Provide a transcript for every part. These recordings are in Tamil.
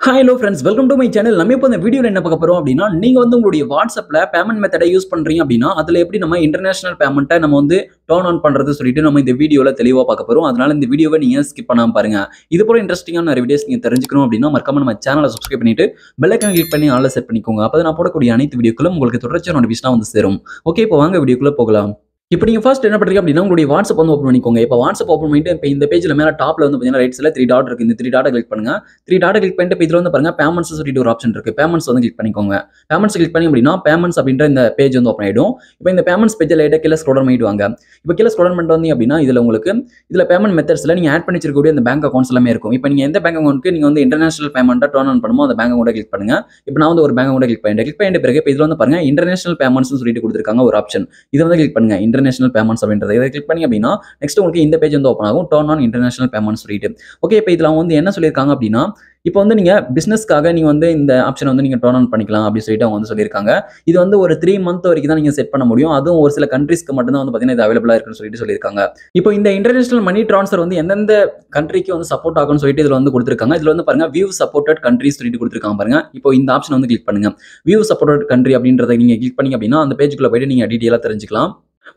Hello friends, welcome to my channel. நம்ம இப்போ இந்த வீடியோவில் என்ன பார்க்க போறோம் அப்படின்னா, நீங்க வந்து உங்களுடைய வாட்ஸ்அப்ல பேமெண்ட் மெத்தடை யூஸ் பண்றீங்க அப்படின்னா, அதுல எப்படி நம்ம இன்டர்நேஷனல் பேமெண்ட்டை நம்ம வந்து டர்ன் ஆன் பண்றது சொல்லிட்டு நம்ம இந்த வீடியோல தெளிவா பார்க்க போறோம். அதனால இந்த வீடியோவை நீங்க ஸ்கிப் பண்ணாம பாருங்க. இது போல இன்ட்ரெஸ்டிங்கான நிறைய வீடியோஸ் நீங்க தெரிஞ்சுக்கணும் அப்படின்னா மறக்காம நம்ம சேனலை சப்ஸ்கிரைப் பண்ணிட்டு பெல் ஐகான் கிளிக் பண்ணி ஆல்ல செட் பண்ணிக்கோங்க. அப்பதான் நான் போடக்கூடிய அனைத்து வீடியோக்களும் உங்களுக்கு தொடர்ச்சியான நோட்டிஃபிகேஷனா வந்து சேரும். ஓகே, இப்போ வாங்க வீடியோக்குள்ள போகலாம். இப்போ நீங்க ஃபர்ஸ்ட் என்ன பண்றீங்க அப்படின்னா, உங்களுடைய வாட்ஸ்அப் வந்து ஓப்பன் பண்ணிக்கோங்க. இப்போ வாட்ஸ்அப் ஓப்பன் பண்ணிட்டு இப்போ இந்த பேஜ்ல மேல டாப்ல வந்து பார்த்தீங்கன்னா ரைட் சைடுல 3 டாட் இருக்கு. இந்த 3 டாட்டை கிளிக் பண்ணுங்க. 3 டாட்டை கிளிக் பண்ணிட்டு இப்போ இதுல வந்து பாருங்க பேமெண்ட்ஸ் சொல்லிட்டு ஒரு ஆப்ஷன் இருக்கு. பேமெண்ட்ஸ் வந்து கிளிக் பண்ணிக்கோங்க. பேமெண்ட்ஸ் கிளிக் பண்ணி அப்படின்னா பேமெண்ட்ஸ் அப்படின்ற இந்த பேஜ் வந்து ஓப்பன் ஆயிடும். இப்போ இந்த பேமெண்ட்ஸ் பேஜ்ல லைட்டா கீழ ஸ்க்ரோல் டவுன் பண்ணிட்டு வாங்க. இப்போ கீழ ஸ்க்ரோல் டவுன் பண்ணிட்டு வந்தீங்க அப்படின்னா இதுல உங்களுக்கு இதுல பேமெண்ட் மெத்தட்ஸ்ல நீங்க ஆட் பண்ணி வச்சிருக்கக்கூடிய இந்த பேங்க் அக்கௌண்ட்ஸ் எல்லாமே இருக்கும். இப்போ நீங்க எந்த பேங்க் அக்கௌண்ட்க்கு நீங்க வந்து இன்டர்நேஷனல் பேமெண்ட்டை டர்ன் ஆன் பண்ணுமோ அந்த பேங்க் அக்கௌண்ட்டை கிளிக் பண்ணுங்க. இப்போ நான் வந்து ஒரு பேங்க் அக்கௌண்ட்டை கிளிக் பண்ணிட்ட பிறகு இப்போ இதுல வந்து பாருங்க இன்டர்நேஷனல் பேமெண்ட்ஸ் சொல்லிட்டு கொடுத்திருக்காங்க ஒரு ஆப்ஷன். இதை வந்து கிளிக் பண்ணுங்க. இன்டர்நேஷனல் பேமெண்ட்ஸ் அப்படின்றத இதை கிளிக் பண்ணி அப்படின்னா நெக்ஸ்ட் உங்களுக்கு இந்த பேஜ் வந்து ஓப்பன் ஆகும். டர்ன் ஆன் இன்டர்நேஷனல் பேமெண்ட்ஸ் சொல்லிட்டு. ஓகே, இப்போ இதுல வந்து என்ன சொல்லியிருக்காங்க அப்படின்னா, இப்போ வந்து நீங்க பிசினஸ்க்காக நீங்க வந்து இந்த ஆப்ஷன் வந்து நீங்க டர்ன் ஆன் பண்ணிக்கலாம் அப்படின்னு சொல்லிட்டு அவங்க வந்து சொல்லியிருக்காங்க. இது வந்து ஒரு 3 மந்த் வரைக்கும் தான் நீங்க செட் பண்ண முடியும். அதுவும் ஒரு சில கண்ட்ரீஸ்க்கு மட்டும் தான் வந்து பாத்தீங்கன்னா இது அவைலபிளா இருக்குன்னு சொல்லிட்டு சொல்லியிருக்காங்க. இப்போ இந்த இன்டர்நேஷனல் மணி ட்ரான்ஸ்ஃபர் வந்து எந்தெந்த கண்ட்ரிக்கு வந்து சப்போர்ட் ஆகும்னு சொல்லிட்டு இதுல வந்து கொடுத்திருக்காங்க. இதுல வந்து பாருங்க வியூ சப்போர்ட்டட் கண்ட்ரிஸ் சொல்லிட்டு கொடுத்திருக்காங்க பாருங்க. இப்போ இந்த ஆப்ஷன் வந்து கிளிக் பண்ணுங்க. வியூ சப்போர்ட்டட் கண்ட்ரி அப்படின்றத நீங்க கிளிக் பண்ணீங்க அப்படின்னா அந்த பேஜுக்குள்ள போயிட்டு நீங்க டீடைலா தெரிஞ்சுக்கலாம்.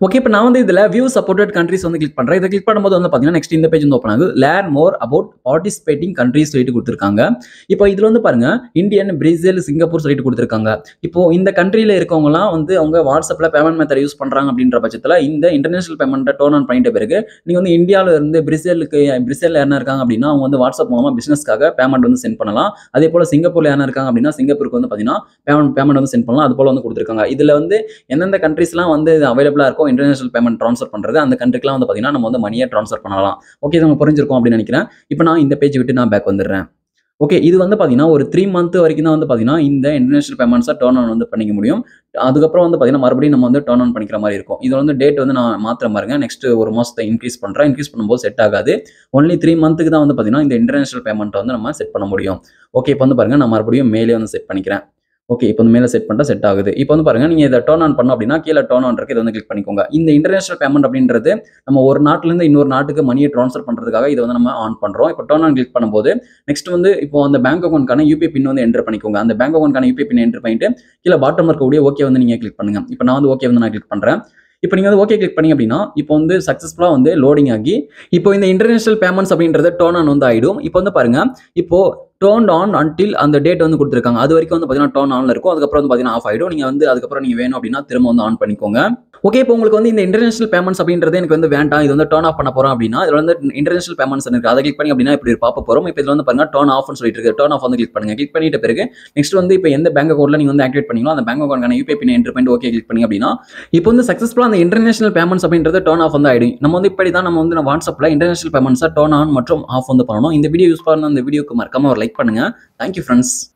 ஓகே, இப்போ நான் வந்து இதுல வியூ சப்போர்ட்டட் கண்ட்ரிஸ் வந்து கிளிக் பண்றேன். இதை கிளிக் பண்ணும்போது வந்து பாத்தீங்கன்னா நெக்ஸ்ட் இந்த பேஜ் வந்து ஓப்பன் ஆகுது. Learn more about participating countries சொல்லிட்டு கொடுத்திருக்காங்க. இப்போ இதுல வந்து பாருங்க இந்தியன், பிரேசில், சிங்கப்பூர் சொல்லிட்டு கொடுத்திருக்காங்க. இப்போ இந்த கண்ட்ரியில இருக்கவங்கலாம் வந்து அவங்க வாட்ஸ்அப்ல பேமெண்ட் மெத்தட் யூஸ் பண்றாங்க அப்படின்ற பட்சத்துல இந்த இன்டர்நேஷனல் பேமெண்ட்டை டர்ன் ஆன் பண்ணிட்ட பிறகு நீங்க வந்து இந்தியாவில இருந்து பிரேசில் யாரா இருக்காங்க அப்படின்னா அவங்க வந்து வாட்ஸ்அப் மூலமா பிசினஸ்க்காக பேமெண்ட் வந்து சென்ட் பண்ணலாம். அதே போல சிங்கப்பூர்ல யாரா இருக்காங்க அப்படின்னா சிங்கப்பூருக்கு வந்து பாத்தீங்கன்னா பேமெண்ட் வந்து சென்ட் பண்ணலாம். அது போல வந்து கொடுத்திருக்காங்க. இதுல வந்து எந்தெந்த கண்ட்ரிஸ்லாம் வந்து அவைலபிளா இருக்கும் இன்டர்நேஷனல் பேமெண்ட் ட்ரான்ஸ்ஃபர் பண்றது அந்த கண்ட்ரிக்குலாம் வந்து பாத்தீங்கன்னா நம்ம வந்து மணியை ட்ரான்ஸ்ஃபர் பண்ணலாம். ஓகே, இது உங்களுக்கு புரிஞ்சிருக்கும் அப்படின்னு நினைக்கிறேன். இப்போ நான் இந்த பேஜ் விட்டு நான் பேக் வந்துடுறேன். ஓகே, இது வந்து பாத்தீங்கன்னா ஒரு 3 மந்த் வரைக்கும் தான் வந்து பாத்தீங்கன்னா இந்த இன்டர்நேஷனல் பேமெண்ட்ஸை டர்ன் ஆன் வந்து பண்ணிக்க முடியும். அதுக்கப்புறம் வந்து பாத்தீங்கன்னா மறுபடியும் நம்ம வந்து டர்ன் ஆன் பண்ணிக்கிற மாதிரி இருக்கும். இது வந்து டேட் வந்து நான் மாத்திர பாருங்க. நெக்ஸ்ட் ஒரு மாசத்தை இன்க்ரீஸ் பண்றேன். இன்க்ரீஸ் பண்ணும்போது செட் ஆகாது. ஒன்லி 3 மந்த்துக்கு தான் வந்து பாத்தீங்கன்னா இந்த இன்டர்நேஷனல் பேமெண்ட் வந்து நம்ம செட் பண்ண முடியும். ஓகே, இப்போ வந்து பாருங்க நான் மறுபடியும் மேலே வந்து செட் பண்ணிக்கிறேன். ஓகே, இப்போ வந்து மேலே செட் பண்ணிட்டா செட் ஆகுது. இப்போ வந்து பாருங்க நீங்க இதை டர்ன் ஆன் பண்ணோம் அப்படின்னா கீழே டர்ன் ஆன் இருக்கு. இதை வந்து கிளிக் பண்ணிக்கோங்க. இந்த இன்டர்நேஷனல் பேமெண்ட் அப்படின்றது நம்ம ஒரு நாட்டுல இருந்து இன்னொரு நாட்டுக்கு மணியை ட்ரான்ஸ்ஃபர் பண்றதுக்காக இதை வந்து நம்ம ஆன் பண்றோம். இப்போ டர்ன் ஆன் கிளிக் பண்ணும்போது நெக்ஸ்ட் வந்து இப்போ அந்த பேங்க் அக்கௌண்ட்கான யூபிஐ பின் வந்து என்டர் பண்ணிக்கோங்க. அந்த பேங்க் அக்கௌண்ட்கான யூபிஐ பின் என்டர் பண்ணிட்டு கீழே பாட்டம் இருக்கக்கூடிய ஓகே வந்து நீங்க கிளிக் பண்ணுங்க. இப்போ நான் வந்து ஓகே வந்து நான் கிளிக் பண்றேன். இப்போ நீங்க வந்து ஓகே கிளிக் பண்ணீங்க அப்படின்னா இப்போ வந்து சக்சஸ்ஃபுல்லா வந்து லோடிங் ஆகி இப்போ இந்த இன்டர்நேஷனல் பேமெண்ட்ஸ் அப்படின்றது டர்ன் ஆன் வந்து ஆயிடும். இப்போ வந்து பாருங்க இப்போ டர்ன் ஆன் அன்டில் அந்த டேட் வந்து கொடுத்துருக்காங்க. அது வரைக்கும் வந்து பாத்தீங்கன்னா டர்ன் ஆன்ல இருக்கும். அதுக்கப்புறம் வந்து பாத்தீங்கன்னா ஆஃப் ஆயிடும். நீங்க வந்து அதுக்கப்புறம் நீங்க வேணும் அப்படின்னா திரும்ப வந்து ஆன் பண்ணிக்கோங்க. ஓகே, இப்போ உங்களுக்கு வந்து இந்த இன்டர்நேஷனல் பேமெண்ட்ஸ் அப்படின்றது எனக்கு வந்து வேண்டாம், இது வந்து டர்ன் ஆஃப் பண்ண போறோம் அப்படின்னா இதுல வந்து இன்டர்நேஷனல் பேமெண்ட்ஸ் இருக்கு. அதை கிளிக் பண்ணி அப்படின்னா இப்படி ஒரு பாப்ப போறோம். இப்போ இதுல வந்து பாருங்க டர்ன் ஆஃப்னு சொல்லிட்டு இருக்கு. டர்ன் ஆஃப் வந்து கிளிக் பண்ணுங்க. கிளிக் பண்ணிட்ட பிறகு நெக்ஸ்ட் வந்து இப்போ எந்த பேங்க் அக்கௌண்ட்ல நீங்க வந்து ஆக்டிவேட் பண்ணீங்களோ அந்த பேங்க் அக்கௌண்ட்கான யூபிஐ பின் என்டர் பண்ணி ஓகே கிளிக் பண்ணி அப்படின்னா இப்போ வந்து சக்சஸ்ஃபுல்லா அந்த இன்டர்நேஷனல் பேமெண்ட்ஸ் அப்படின்றது டர்ன் ஆஃப் வந்து ஆயிடும். நம்ம வந்து இப்படி தான் நம்ம வந்து வாட்ஸ்அப்ல இன்டர்நேஷனல் பேமெண்ட்ஸை டர்ன் ஆன் மற்றும் ஆஃப் வந்து பண்ணணும். இந்த வீடியோ யூஸ் பண்ண இந்த வீடியோக்கு மறக்காம ஒரு லைக் பண்ணுங்க. Thank you, friends.